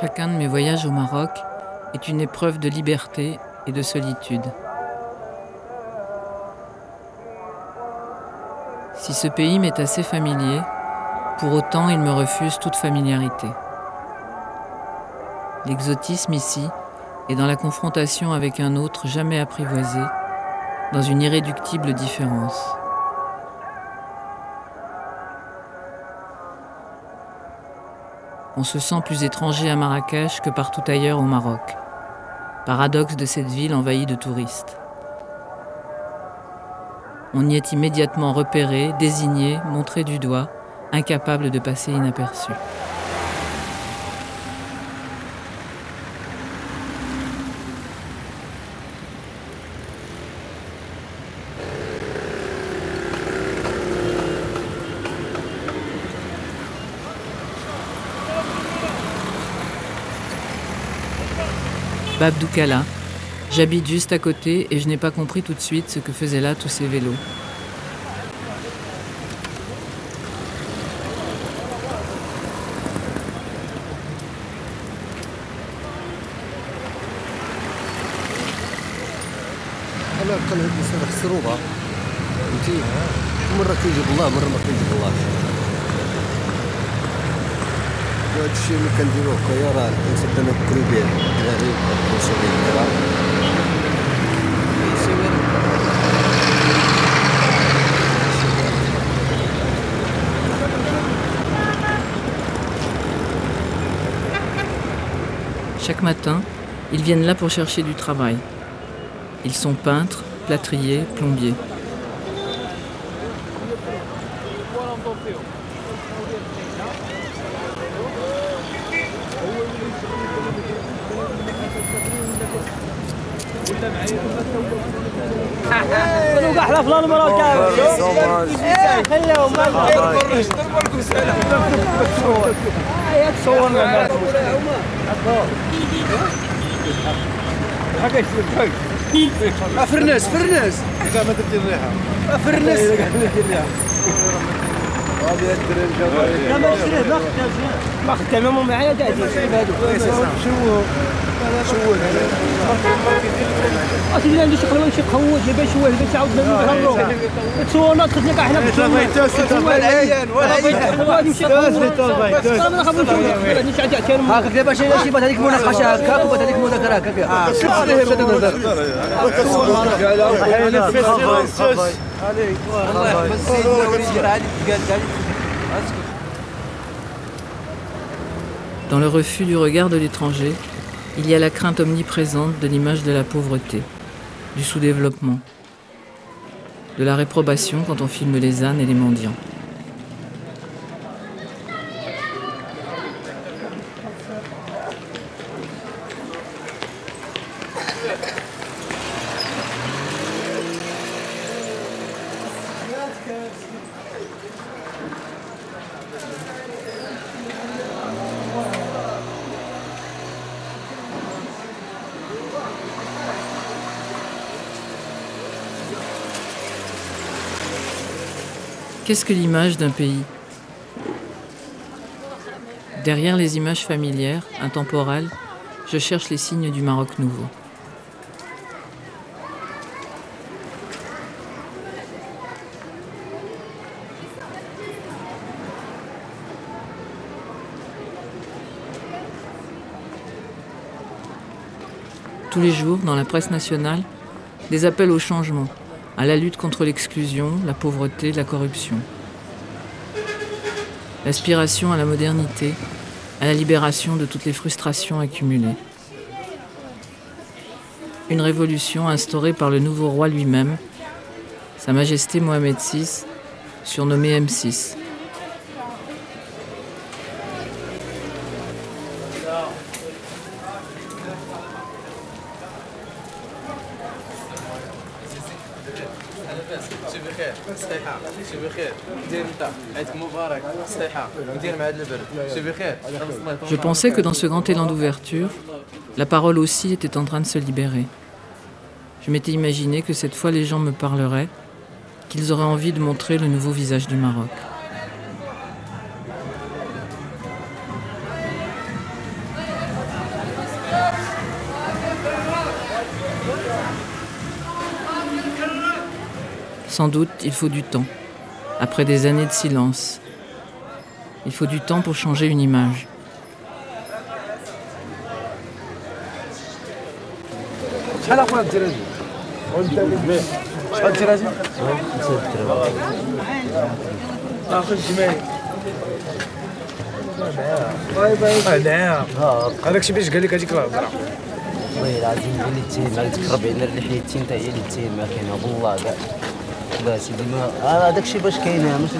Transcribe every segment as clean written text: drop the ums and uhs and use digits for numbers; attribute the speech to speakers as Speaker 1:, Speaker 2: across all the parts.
Speaker 1: Chacun de mes voyages au Maroc est une épreuve de liberté et de solitude. Si ce pays m'est assez familier, pour autant il me refuse toute familiarité. L'exotisme ici est dans la confrontation avec un autre jamais apprivoisé, dans une irréductible différence. On se sent plus étranger à Marrakech que partout ailleurs au Maroc. Paradoxe de cette ville envahie de touristes. On y est immédiatement repéré, désigné, montré du doigt, incapable de passer inaperçu. Bab Doukala. J'habite juste à côté et je n'ai pas compris tout de suite ce que faisaient là tous ces vélos.
Speaker 2: هادشي اللي كنديروه الطيارات كنصدموا الكروبير غريب كنوصلوا للدرا
Speaker 1: Chaque matin, ils viennent là pour chercher du travail. Ils sont peintres, plâtriers, plombiers.
Speaker 2: فرناس كاع ما درتي الريحه فرناس غادي الدراري جاوا ما شريه ما خدت تمام معايا كاع هادو شوه اصلا عندي شي قهوه شي قهوه باش شويه باش عاود نهضروا تصورنا دخلنا كاع حنا هاك دابا شي بات هذيك المناقشه هكاك وبات هذيك المذاكره هكاك
Speaker 1: Dans le refus du regard de l'étranger, il y a la crainte omniprésente de l'image de la pauvreté, du sous-développement, de la réprobation quand on filme les ânes et les mendiants. Qu'est-ce que l'image d'un pays? Derrière les images familières, intemporelles, je cherche les signes du Maroc nouveau. Tous les jours, dans la presse nationale, des appels au changement, à la lutte contre l'exclusion, la pauvreté, la corruption. L'aspiration à la modernité, à la libération de toutes les frustrations accumulées. Une révolution instaurée par le nouveau roi lui-même, Sa Majesté Mohamed VI, surnommé M6. Je pensais que dans ce grand élan d'ouverture, la parole aussi était en train de se libérer. Je m'étais imaginé que cette fois les gens me parleraient, qu'ils auraient envie de montrer le nouveau visage du Maroc. Sans doute, il faut du temps. Après des années de silence, il faut du temps pour changer une image.
Speaker 2: هذاك الشيء باش قال لك هذيك الهضره
Speaker 3: والله العظيم هي اللي تسير معاك تقرب على الرحله حتى هي اللي تسير ما كاينه والله كاع لا سيدي ما هذاك الشيء باش كاينه ماشي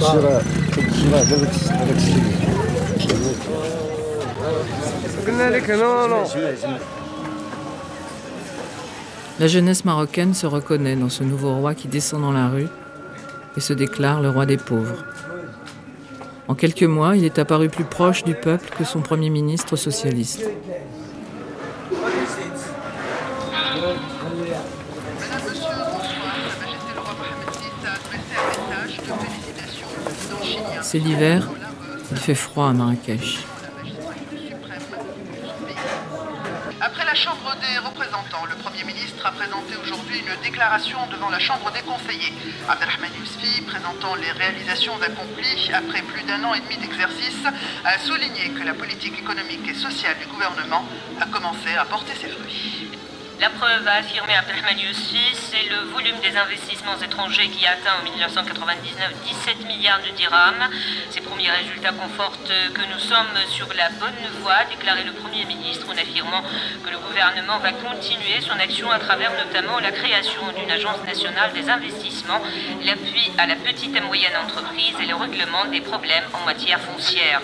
Speaker 3: زعما
Speaker 2: قلنا لك نو
Speaker 1: La jeunesse marocaine se reconnaît dans ce nouveau roi qui descend dans la rue et se déclare le roi des pauvres. En quelques mois, il est apparu plus proche du peuple que son premier ministre socialiste. C'est l'hiver, il fait froid à Marrakech.
Speaker 4: Après la Chambre des représentants, le Premier ministre a présenté aujourd'hui une déclaration devant la Chambre des conseillers. Abdelrahmane Yousfi, présentant les réalisations accomplies après plus d'un an et demi d'exercice, a souligné que la politique économique et sociale du gouvernement a commencé à porter ses fruits.
Speaker 5: La preuve, a affirmé Abdelrahmane Yousfi, c'est le volume des investissements étrangers qui a atteint en 1999 17 milliards de dirhams. Ces premiers résultats confortent que nous sommes sur la bonne voie, a déclaré le Premier ministre en affirmant que le gouvernement va continuer son action à travers notamment la création d'une agence nationale des investissements, l'appui à la petite et moyenne entreprise et le règlement des problèmes en matière foncière.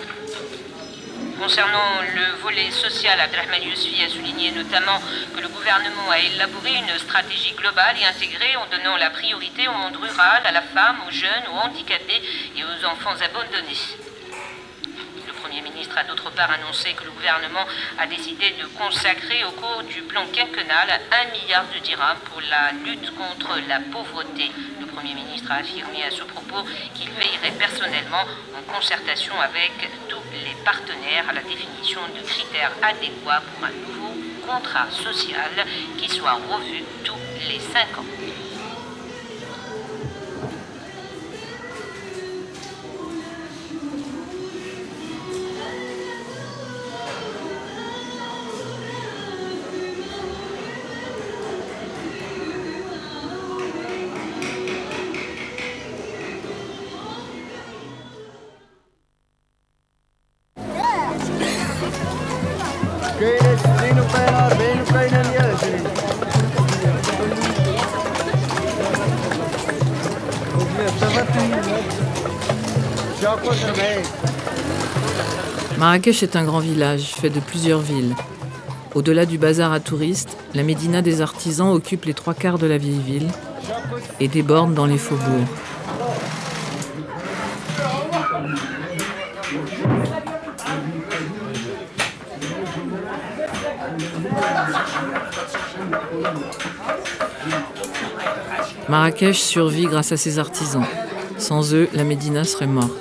Speaker 5: Concernant le volet social, Abdelrahmane Yousfi a souligné notamment que le gouvernement a élaboré une stratégie globale et intégrée en donnant la priorité au monde rural, à la femme, aux jeunes, aux handicapés et aux enfants abandonnés. Le Premier ministre a d'autre part annoncé que le gouvernement a décidé de consacrer au cours du plan quinquennal 1 milliard de dirhams pour la lutte contre la pauvreté. Le Premier ministre a affirmé à ce propos qu'il veillerait personnellement en concertation avec tous les partenaires à la définition de critères adéquats pour un nouveau contrat social qui soit revu tous les 5 ans.
Speaker 2: كاينه 20 وكاينه 40 وكاينه 120
Speaker 1: Marrakech est un grand village fait de plusieurs villes. Au-delà du bazar à touristes, la médina des artisans occupe les 3/4 de la vieille ville et déborde dans les faubourgs. Marrakech survit grâce à ses artisans. Sans eux, la médina serait morte.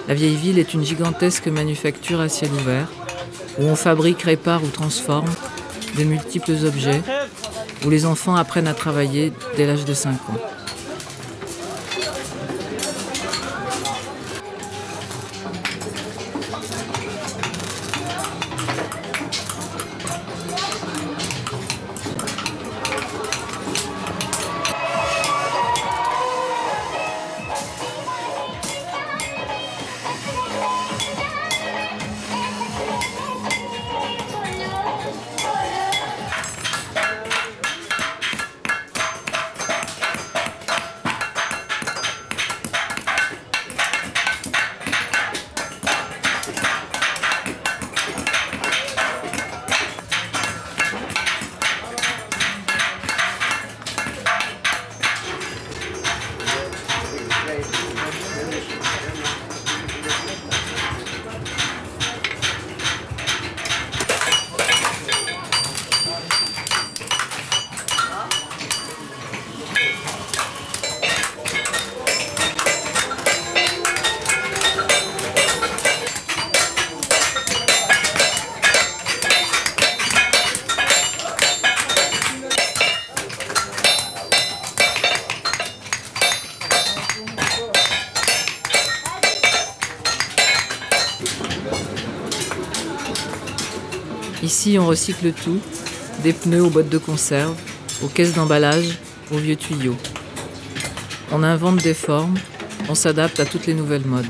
Speaker 1: La vieille ville est une gigantesque manufacture à ciel ouvert, où on fabrique, répare ou transforme de multiples objets, où les enfants apprennent à travailler dès l'âge de 5 ans. Ici, on recycle tout, des pneus aux boîtes de conserve, aux caisses d'emballage, aux vieux tuyaux. On invente des formes, on s'adapte à toutes les nouvelles modes.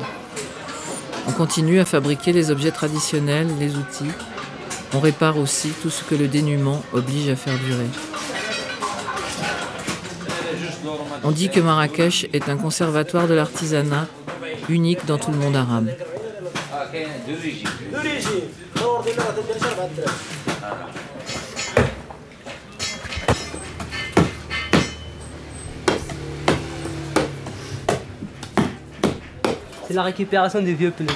Speaker 1: On continue à fabriquer les objets traditionnels, les outils. On répare aussi tout ce que le dénuement oblige à faire durer. On dit que Marrakech est un conservatoire de l'artisanat unique dans tout le monde arabe.
Speaker 2: C'est la récupération des vieux pneus.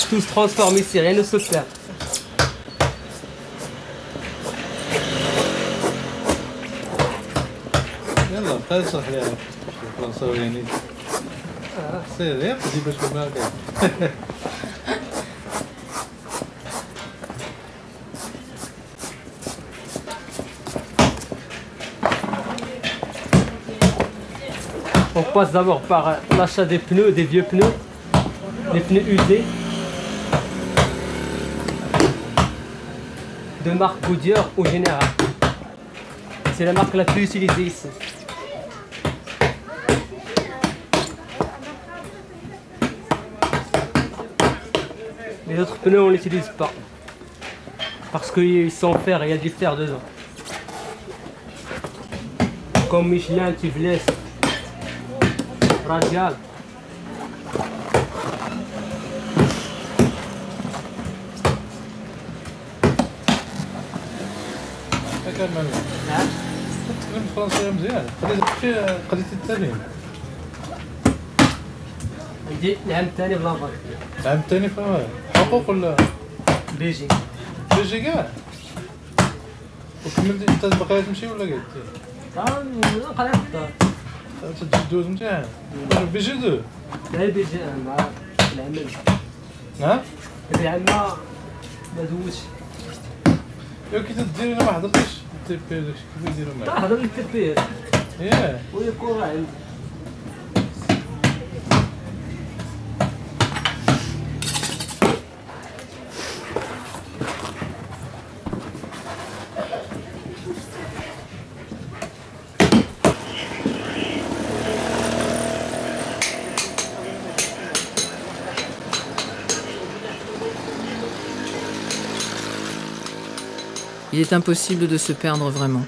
Speaker 2: Tout se transforme ici, rien ne se perd.
Speaker 6: يلا بقى صح يا فرنساويين سير يا بدي باش بالك
Speaker 2: On passe d'abord par l'achat des pneus, des vieux pneus, des pneus usés, de marque Goodyear ou Général. C'est la marque la plus utilisée ici. Les autres pneus, on ne les utilise pas. Parce qu'ils sont en fer et il y a du fer dedans. Comme Michelin, Tubeless, Radial.
Speaker 6: كان نعم تتكلم فرنسية مزيان قضية التعليم
Speaker 2: عندي العام الثاني في لافاك
Speaker 6: العام الثاني في حقوق ولا
Speaker 2: بيجي
Speaker 6: بيجي كاع وكملتي انت باقي تمشي ولا قعدتي؟
Speaker 2: نقرا في الدار
Speaker 6: تدوز مزيان بيجي دو
Speaker 2: لا بيجي مع العمل
Speaker 6: نعم
Speaker 2: العام ما دوزش
Speaker 6: كي تدير انا ما حضرتش التي بي داكشي كيف يديروا معاك
Speaker 2: حضر التبير
Speaker 6: ياه
Speaker 2: ويكون عندي
Speaker 1: Il est impossible de se perdre vraiment.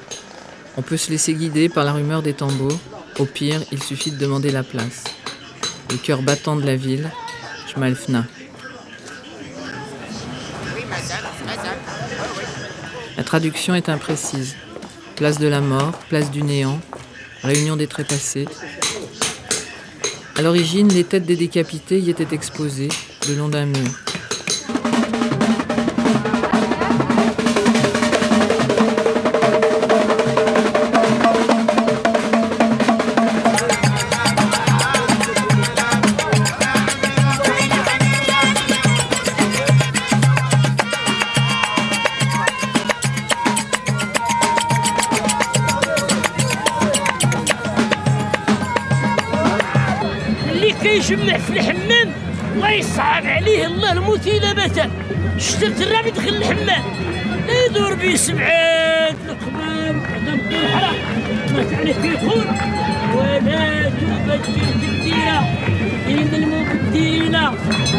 Speaker 1: On peut se laisser guider par la rumeur des tambours. Au pire, il suffit de demander la place. Le cœur battant de la ville, Jmalfna. La traduction est imprécise. Place de la mort, place du néant, réunion des trépassés. À l'origine, les têtes des décapités y étaient exposées le long d'un mur.
Speaker 7: يجمع في الحمام الله يصعب عليه الله الموت إذا بات شتت الراب يدخل الحمام لا يدور بيه سبعات القمام قدام الحرام ما تعرف يقول ولا تبدل تبديلا إن المبدلين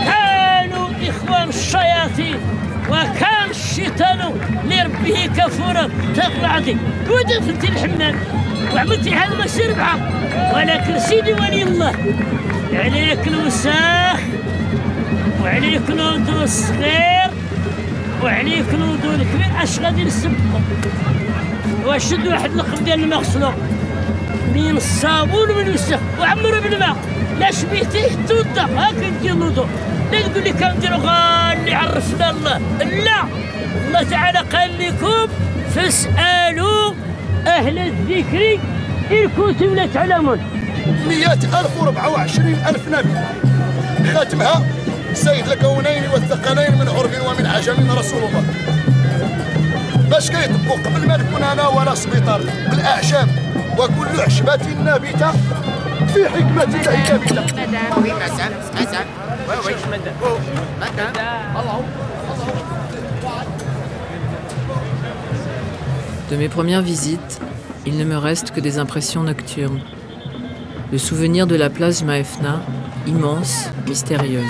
Speaker 7: كانوا إخوان الشياطين وكان الشيطان لربه كفورا تطلع دي ودخلت الحمام وعملتي هذا ماشي ربحه ولكن سيدي ولي الله عليك الوساخ وعليك الوضوء الصغير وعليك الوضوء الكبير اش غادي نسبقو وشد واحد القب ديال الماء غسلو من الصابون ومن الوسخ وعمرو بالماء لا شبيتيه توضا هاكا ندير الوضوء لا تقول لي كنديرو غالي عرفنا الله لا الله تعالى قال لكم فاسالوا اهل الذكر ان كنتم لا تعلمون
Speaker 8: 124,000 نبي خاتمها سيد الكونين والثقلين من عرب ومن عجم رسول الله باش كيطبقوا قبل ما نكون انا ولا سبيطار بالاعشاب وكل عشبة نابتة في حكمة الله نابتة
Speaker 9: وي مدام وي مدام الله
Speaker 1: De mes premières visites, il ne me reste que des impressions nocturnes. Le souvenir de la place Maefna, immense, mystérieuse.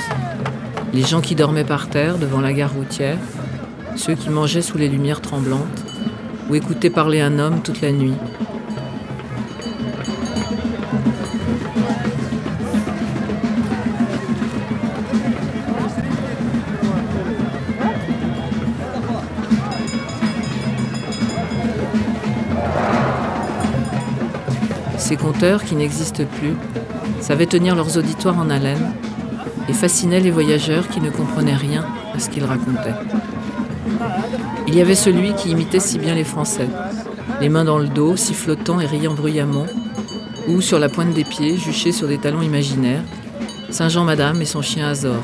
Speaker 1: Les gens qui dormaient par terre devant la gare routière, ceux qui mangeaient sous les lumières tremblantes, ou écoutaient parler un homme toute la nuit. Ces conteurs, qui n'existent plus, savaient tenir leurs auditoires en haleine et fascinaient les voyageurs qui ne comprenaient rien à ce qu'ils racontaient. Il y avait celui qui imitait si bien les Français, les mains dans le dos, sifflotant et riant bruyamment, ou sur la pointe des pieds, juchés sur des talons imaginaires, Saint-Jean-Madame et son chien Azor.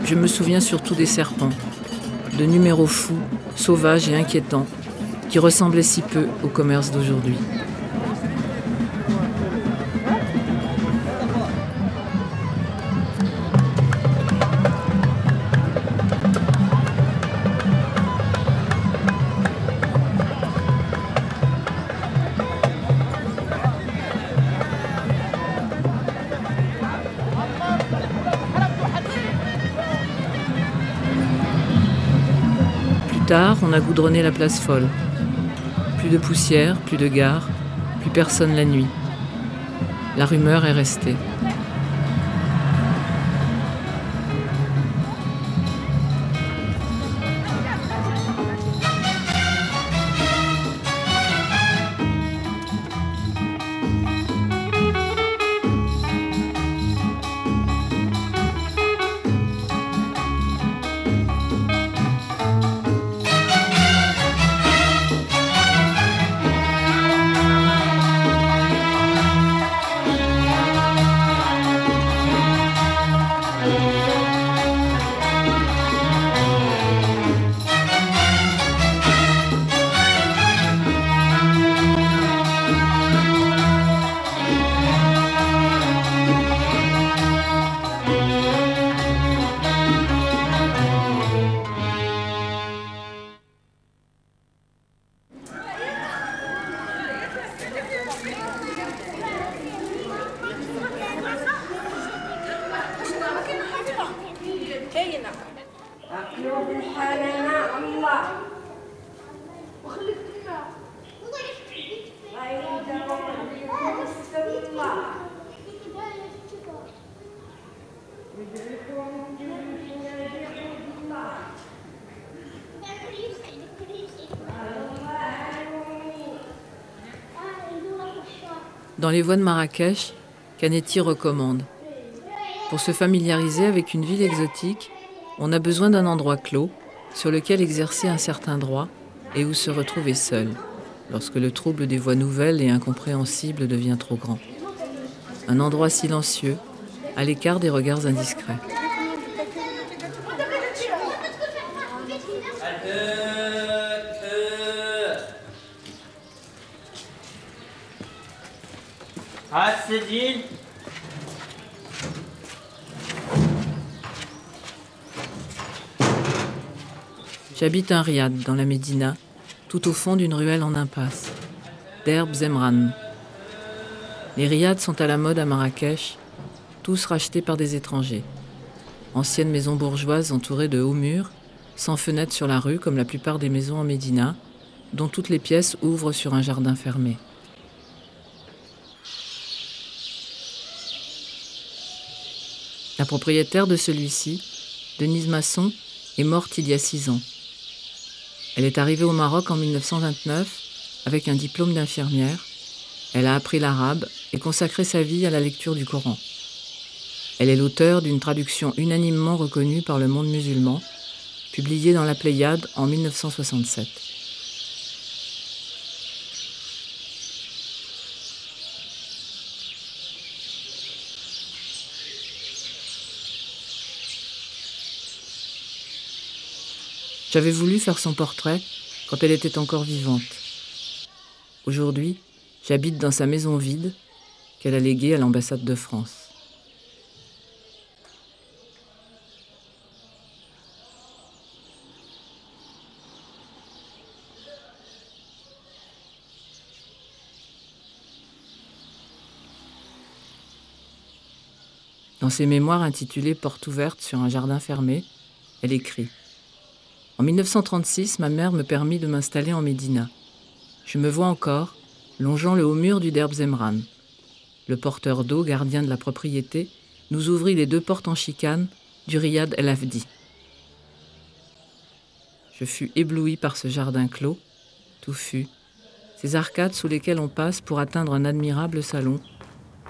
Speaker 1: Je me souviens surtout des serpents, de numéros fous, sauvages et inquiétants, qui ressemblait si peu au commerce d'aujourd'hui. Plus tard, on a goudronné la place folle. Plus de poussière, plus de gare, plus personne la nuit. La rumeur est restée. Dans les voies de Marrakech, Canetti recommande. Pour se familiariser avec une ville exotique, on a besoin d'un endroit clos sur lequel exercer un certain droit et où se retrouver seul, lorsque le trouble des voix nouvelles et incompréhensibles devient trop grand. Un endroit silencieux, à l'écart des regards indiscrets. J'habite un riad dans la Médina, tout au fond d'une ruelle en impasse, d'Herb Zemran. Les riads sont à la mode à Marrakech, tous rachetés par des étrangers. Anciennes maisons bourgeoises entourées de hauts murs, sans fenêtres sur la rue comme la plupart des maisons en Médina, dont toutes les pièces ouvrent sur un jardin fermé. La propriétaire de celui-ci, Denise Masson, est morte il y a 6 ans. Elle est arrivée au Maroc en 1929 avec un diplôme d'infirmière. Elle a appris l'arabe et consacré sa vie à la lecture du Coran. Elle est l'auteure d'une traduction unanimement reconnue par le monde musulman, publiée dans la Pléiade en 1967. J'avais voulu faire son portrait quand elle était encore vivante. Aujourd'hui, j'habite dans sa maison vide qu'elle a léguée à l'ambassade de France. Dans ses mémoires intitulées « Porte ouverte sur un jardin fermé », elle écrit « En 1936, ma mère me permit de m'installer en Médina. Je me vois encore, longeant le haut mur du Derb Zemran. Le porteur d'eau, gardien de la propriété, nous ouvrit les 2 portes en chicane du Riyad El Afdi. Je fus ébloui par ce jardin clos, touffu, ces arcades sous lesquelles on passe pour atteindre un admirable salon,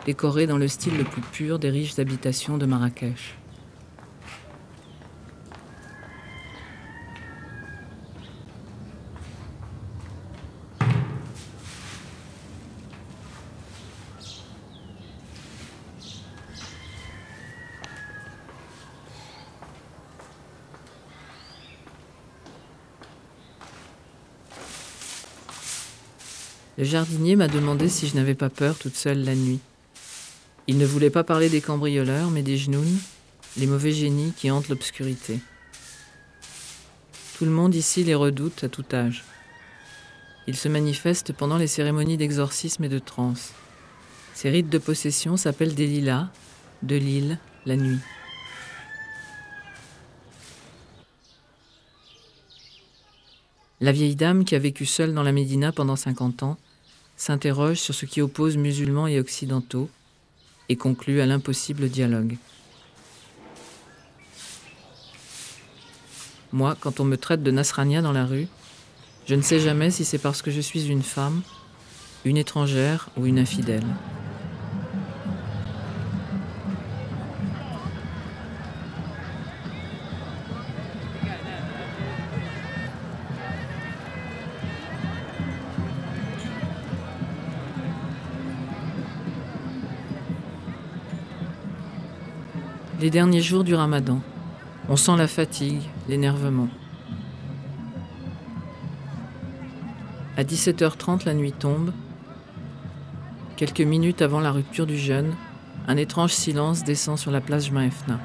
Speaker 1: décoré dans le style le plus pur des riches habitations de Marrakech. Le jardinier m'a demandé si je n'avais pas peur toute seule la nuit. Il ne voulait pas parler des cambrioleurs, mais des Jnouns, les mauvais génies qui hantent l'obscurité. Tout le monde ici les redoute à tout âge. Ils se manifestent pendant les cérémonies d'exorcisme et de transe. Ces rites de possession s'appellent des lilas, de l'île, la nuit. La vieille dame qui a vécu seule dans la Médina pendant 50 ans s'interroge sur ce qui oppose musulmans et occidentaux et conclut à l'impossible dialogue. Moi, quand on me traite de Nasrania dans la rue, je ne sais jamais si c'est parce que je suis une femme, une étrangère ou une infidèle. Les derniers jours du Ramadan, on sent la fatigue, l'énervement. À 17h30, la nuit tombe. Quelques minutes avant la rupture du jeûne, un étrange silence descend sur la place Jmaefna.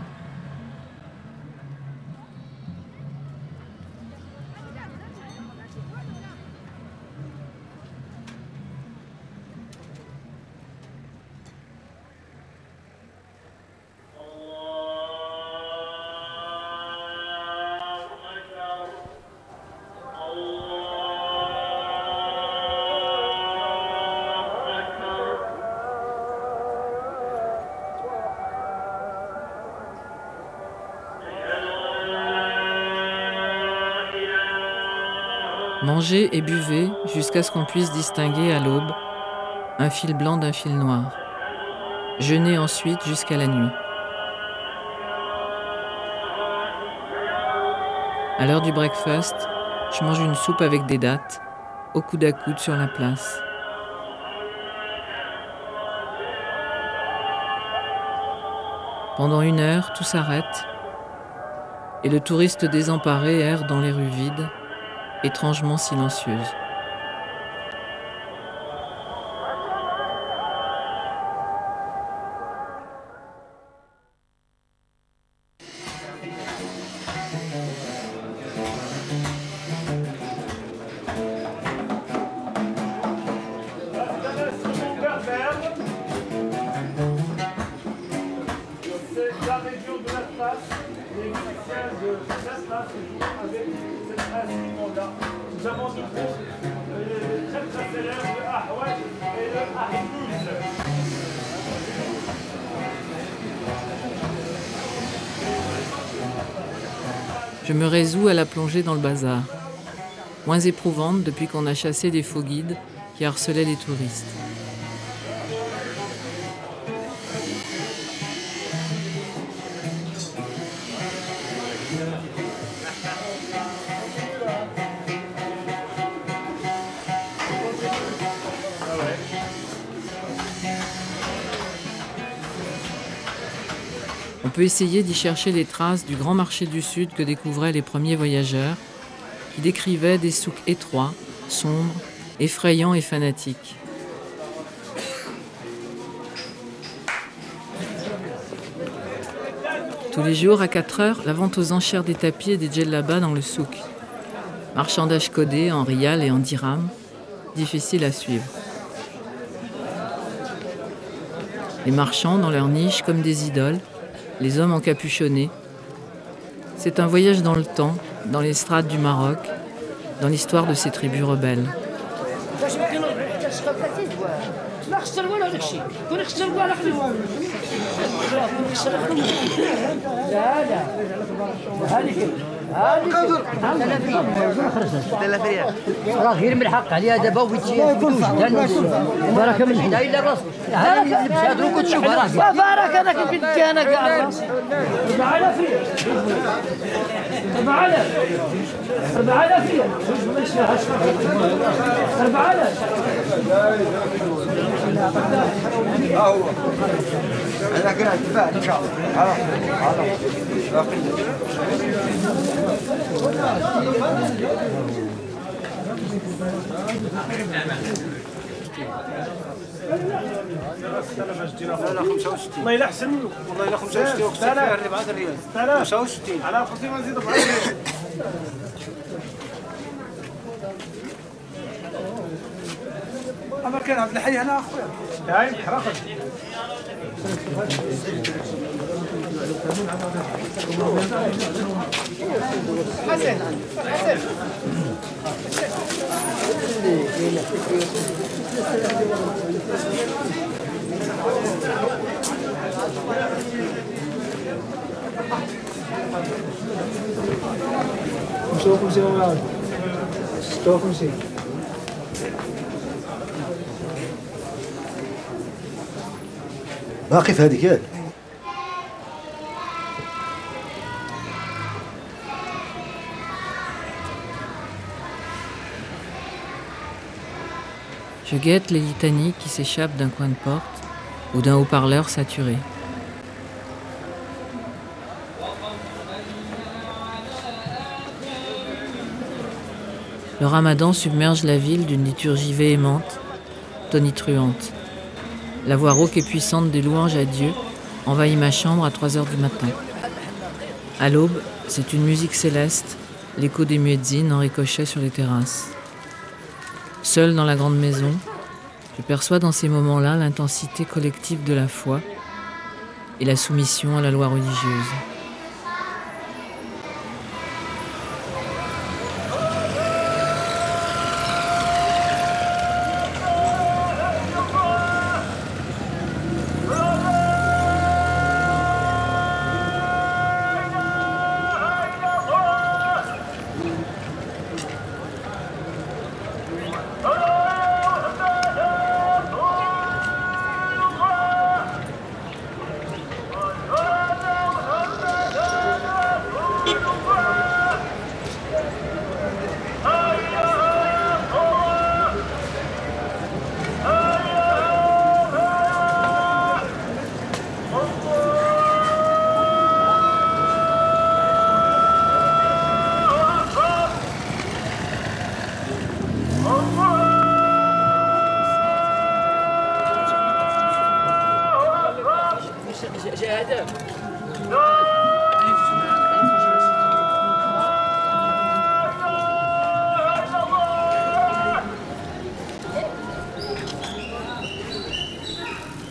Speaker 1: Mangez et buvez jusqu'à ce qu'on puisse distinguer à l'aube un fil blanc d'un fil noir. Jeûnez ensuite jusqu'à la nuit. À l'heure du breakfast, je mange une soupe avec des dattes, au coude à coude sur la place. Pendant 1 heure, tout s'arrête et le touriste désemparé erre dans les rues vides, étrangement silencieuses. Je me résous à la plongée dans le bazar, moins éprouvante depuis qu'on a chassé les faux guides qui harcelaient les touristes. On peut essayer d'y chercher les traces du grand marché du Sud que découvraient les premiers voyageurs, qui décrivaient des souks étroits, sombres, effrayants et fanatiques. Tous les jours, à 4 heures, la vente aux enchères des tapis et des djellabas dans le souk. Marchandage codé en rial et en dirham, difficile à suivre. Les marchands, dans leur niche comme des idoles, les hommes encapuchonnés. C'est un voyage dans le temps, dans les strates du Maroc, dans l'histoire de ces tribus rebelles.
Speaker 7: لا خسر والو هذاك الشيء كون خسر والو لا هذيك راه غير من الحق عليها دابا ويتي بركه من حدا الا الراس هذا هادو كتشوف راه بركه هذاك كنت انا كاع 4000
Speaker 2: هو انا كده اتفاق ان شاء الله 65 والله الا احسن منه والله الا 65 وقصت فيها 4 ريال 65 على 50 ما نزيد 4 ريال أما كان عبد الحي هنا أخويا هاي حرقت حسن نشوفكم سوا معاك نشوفكم سوا
Speaker 8: باقي في هذيك ياك
Speaker 1: Je guette les litanies qui s'échappent d'un coin de porte ou d'un haut-parleur saturé. Le ramadan submerge la ville d'une liturgie véhémente, tonitruante. La voix rauque et puissante des louanges à Dieu envahit ma chambre à 3 heures du matin. À l'aube, c'est une musique céleste, l'écho des muezzins en ricochet sur les terrasses. Seul dans la grande maison, je perçois dans ces moments-là l'intensité collective de la foi et la soumission à la loi religieuse.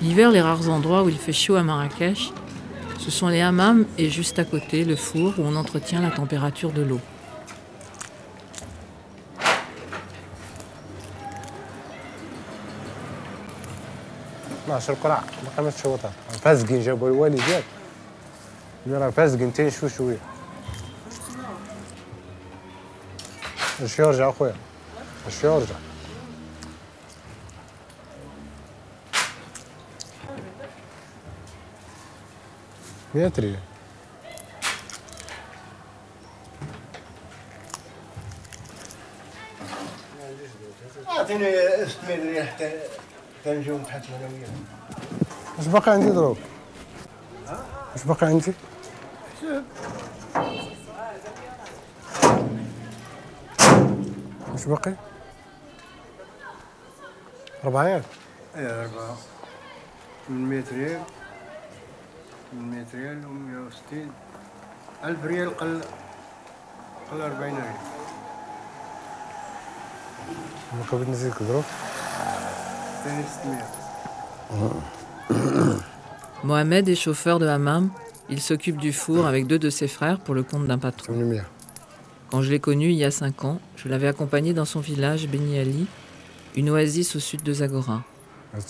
Speaker 1: L'hiver, les rares endroits où il fait chaud à Marrakech, ce sont les hammams et juste à côté, le four où on entretient la température de l'eau.
Speaker 9: ماشي القرع باقي ما تشوطها فازقين جابوا الوالدات اللي راه فازقين تينشفوا شويه اش يرجع خويا اش يرجع ميتري
Speaker 2: اعطيني 600 ريال حتى نجيو نتحكم انا وياك
Speaker 9: اش باقي عندي دروك اش باقي عندي اش باقي 400
Speaker 2: ايه 4 800 ريال 800 ريال و160 1000 ريال قل 40 ريال
Speaker 9: ما قبل نزيدك دروك
Speaker 1: Mohamed est chauffeur de hammam Il s'occupe du four avec 2 de ses frères pour le compte d'un patron. Quand je l'ai connu il y a 5 ans, je l'avais accompagné dans son village, Beni Ali, une oasis au sud de Zagora.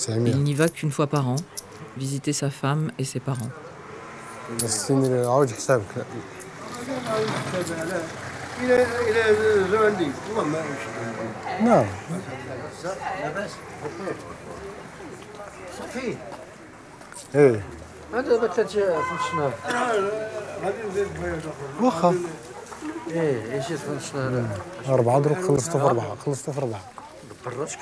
Speaker 1: Il n'y va qu'une fois par an, visiter sa femme et ses parents.
Speaker 9: Non. ايه
Speaker 2: هذا دابا 3 فلسنا
Speaker 9: واخا
Speaker 2: ايه ايش فلسنا
Speaker 9: 4 دروك خلصتو في 4
Speaker 2: براسك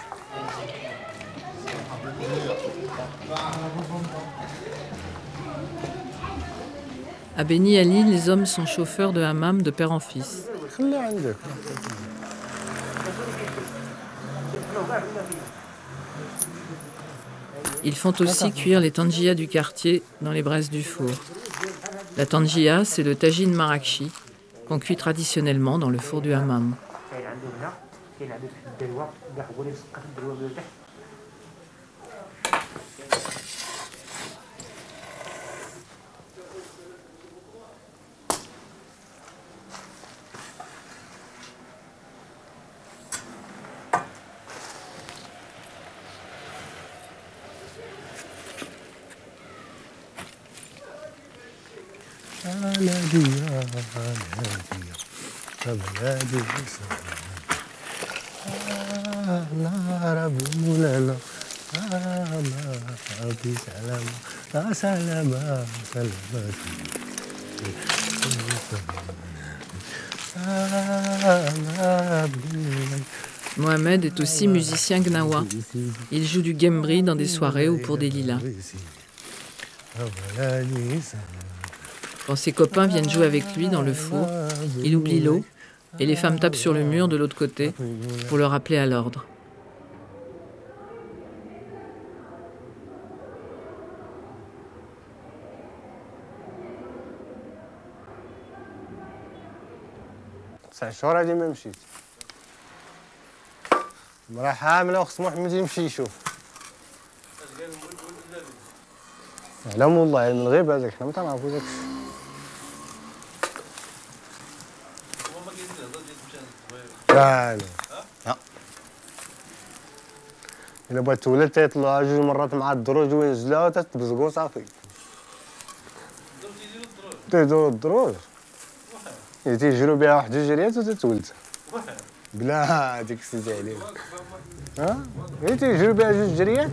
Speaker 1: À Beni Ali, les hommes sont chauffeurs de hammam de père en fils.
Speaker 9: خليه عندك
Speaker 1: Ils font aussi cuire les tangias du quartier dans les braises du four. La tangia, c'est le tagine marrakchi qu'on cuit traditionnellement dans le four du hammam. Mohamed est aussi musicien gnawa. Il joue du gembri dans des soirées ou pour des lilas. Quand ses copains viennent jouer avec lui dans le four, il oublie l'eau et les femmes tapent sur le mur de l'autre côté pour le rappeler à l'ordre.
Speaker 9: شهور هذه ما مشيت مراه حامله وخص محمد يمشي يشوف علم والله علم الغيب هذاك حنا ما تنعرفو داك لا إلا بغات تولد تيطلعها 2 مرات مع الدروج وينزلوها تتبزقو صافي تيدورو الدروج تيجرو بها 1 2 جريات وتتولد بلا ديك سيدي عليك ها تيجرو بها 2 جريات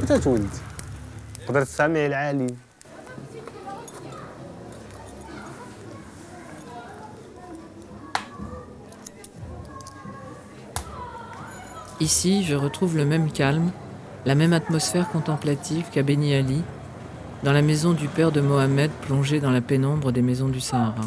Speaker 9: وتتولد تقدر تسمع العالي.
Speaker 1: Ici, je retrouve le même calme, la même atmosphère contemplative qu'à Beni Ali, dans la maison du père de Mohamed plongée dans la pénombre des maisons du Sahara.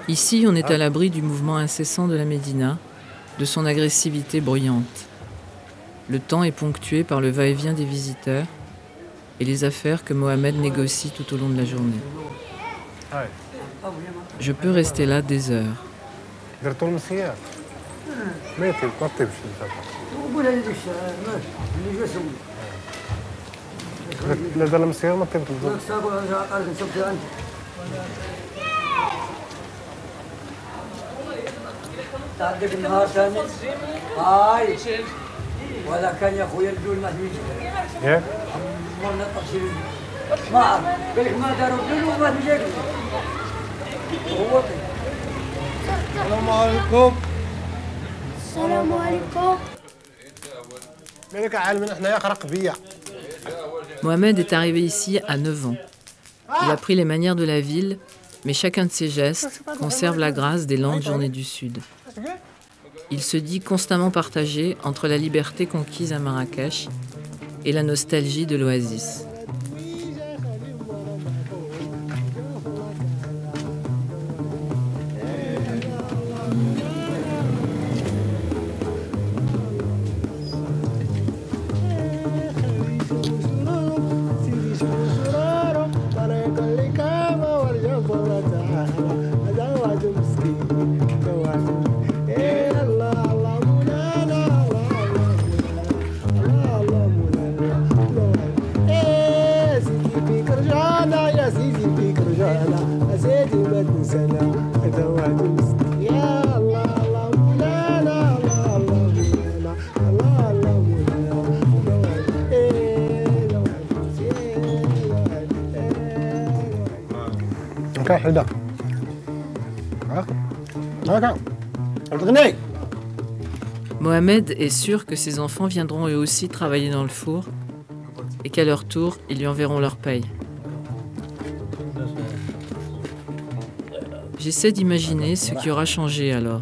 Speaker 1: Ici, on est à l'abri du mouvement incessant de la Médina, de son agressivité bruyante. Le temps est ponctué par le va-et-vient des visiteurs et les affaires que Mohamed négocie tout au long de la journée. Je peux rester là des heures.
Speaker 2: تعدك النهار ثاني هاي ولا كان يا اخويا الجول ما تجيش
Speaker 9: ياك
Speaker 2: ما نطقش ما عرف قال لك ما داروا الجول وما تجيك هو
Speaker 9: السلام عليكم.
Speaker 10: السلام عليكم.
Speaker 9: مالك عالم احنا يا خرق بيا.
Speaker 1: Mohamed est arrivé ici à 9 ans. Il a pris les manières de la ville, mais chacun de ses gestes conserve la grâce des lentes journées du Sud. Il se dit constamment partagé entre la liberté conquise à Marrakech et la nostalgie de l'oasis.
Speaker 9: ما تنسانا هذا واحد المسكين يا الله الله مولانا الله الله مولانا الله الله مولانا هكا حدا هكا غني.
Speaker 1: Mohamed est sûr que ses enfants viendront eux aussi travailler dans le four et qu'à leur tour, ils lui enverront leur paye. J'essaie d'imaginer ce qui aura changé alors.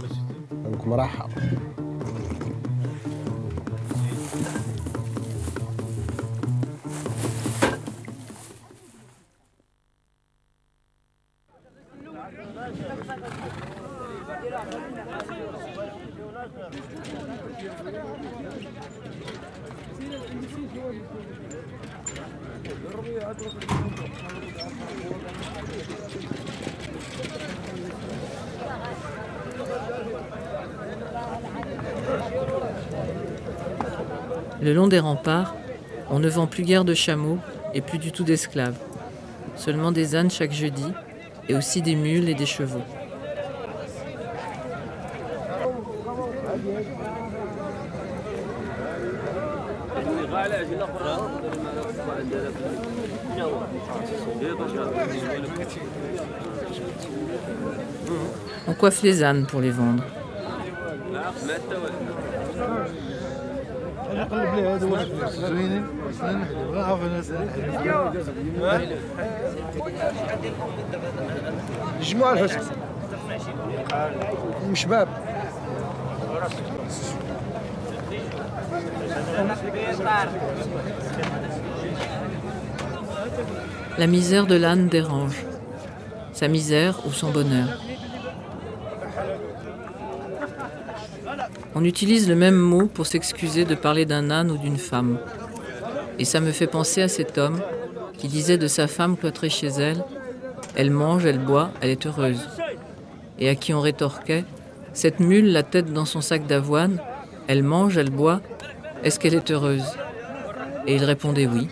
Speaker 1: Le long des remparts, on ne vend plus guère de chameaux et plus du tout d'esclaves. Seulement des ânes chaque jeudi et aussi des mules et des chevaux. On coiffe les ânes pour les vendre.
Speaker 2: جموع الفسق شباب.
Speaker 1: La misère de l'âne dérange. Sa misère ou son bonheur. On utilise le même mot pour s'excuser de parler d'un âne ou d'une femme. Et ça me fait penser à cet homme qui disait de sa femme cloîtrée chez elle « Elle mange, elle boit, elle est heureuse ». Et à qui on rétorquait « Cette mule, la tête dans son sac d'avoine, elle mange, elle boit, est-ce qu'elle est heureuse ?» Et il répondait oui.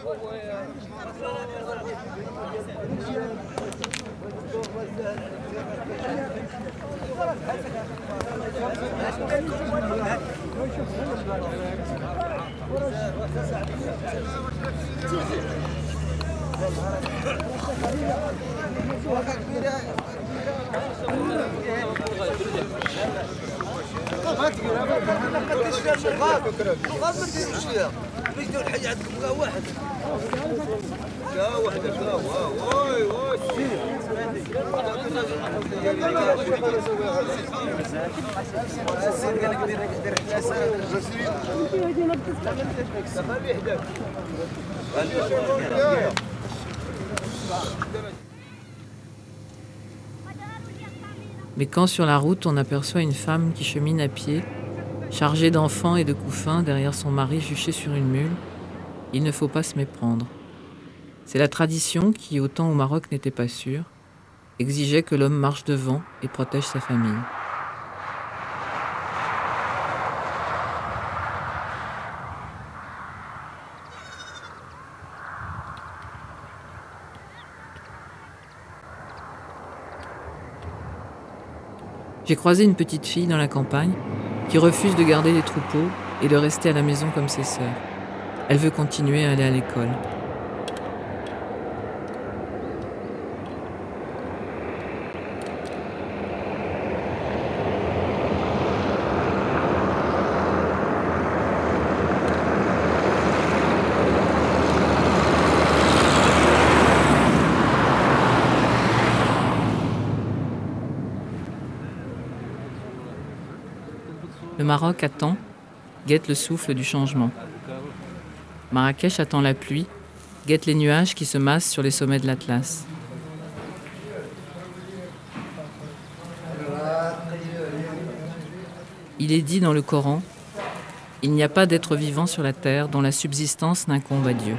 Speaker 1: Mais quand sur la route on aperçoit une femme qui chemine à pied, chargée d'enfants et de couffins derrière son mari juché sur une mule, il ne faut pas se méprendre. C'est la tradition qui, au temps où Maroc n'était pas sûr, exigeait que l'homme marche devant et protège sa famille. J'ai croisé une petite fille dans la campagne qui refuse de garder les troupeaux et de rester à la maison comme ses sœurs. Elle veut continuer à aller à l'école. Le Maroc attend, guette le souffle du changement. Marrakech attend la pluie, guette les nuages qui se massent sur les sommets de l'Atlas. Il est dit dans le Coran, « Il n'y a pas d'être vivant sur la terre dont la subsistance n'incombe à Dieu. »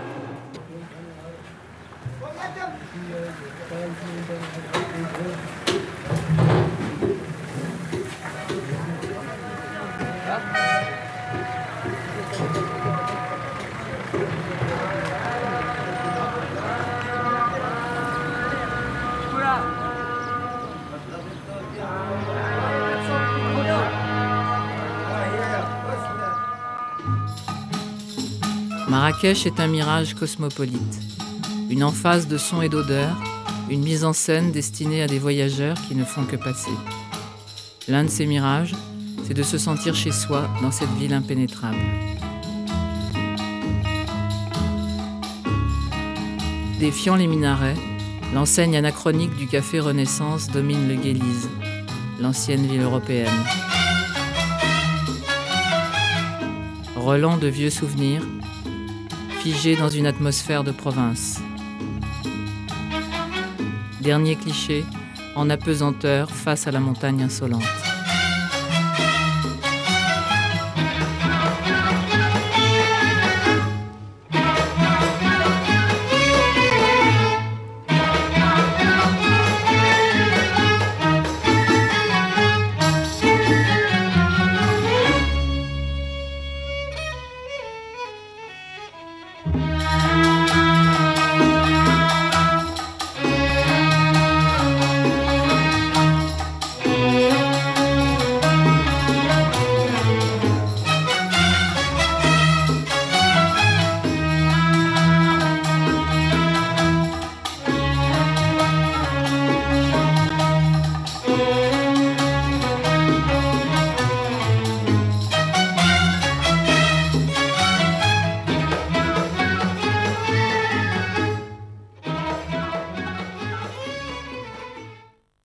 Speaker 1: Marrakech est un mirage cosmopolite, une emphase de sons et d'odeurs, une mise en scène destinée à des voyageurs qui ne font que passer. L'un de ces mirages, c'est de se sentir chez soi dans cette ville impénétrable. Défiant les minarets, l'enseigne anachronique du café Renaissance domine le Guélise, l'ancienne ville européenne. Relent de vieux souvenirs, figés dans une atmosphère de province. Dernier cliché, en apesanteur face à la montagne insolente.